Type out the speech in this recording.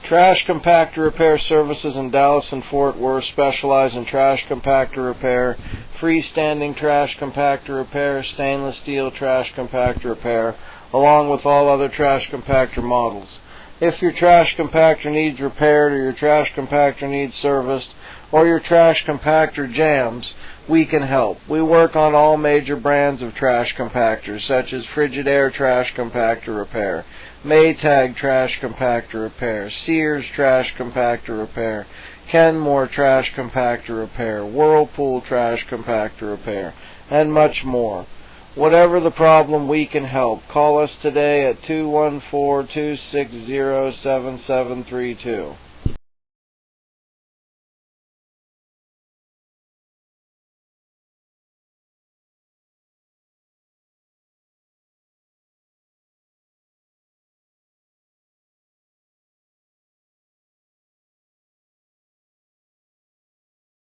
Trash Compactor Repair Services in Dallas and Fort Worth specialize in trash compactor repair, freestanding trash compactor repair, stainless steel trash compactor repair, along with all other trash compactor models. If your trash compactor needs repaired, or your trash compactor needs serviced, or your trash compactor jams, we can help. We work on all major brands of trash compactors, such as Frigidaire Trash Compactor Repair, Maytag Trash Compactor Repair, Sears Trash Compactor Repair, Kenmore Trash Compactor Repair, Whirlpool Trash Compactor Repair, and much more. Whatever the problem, we can help. Call us today at 214-260-7732.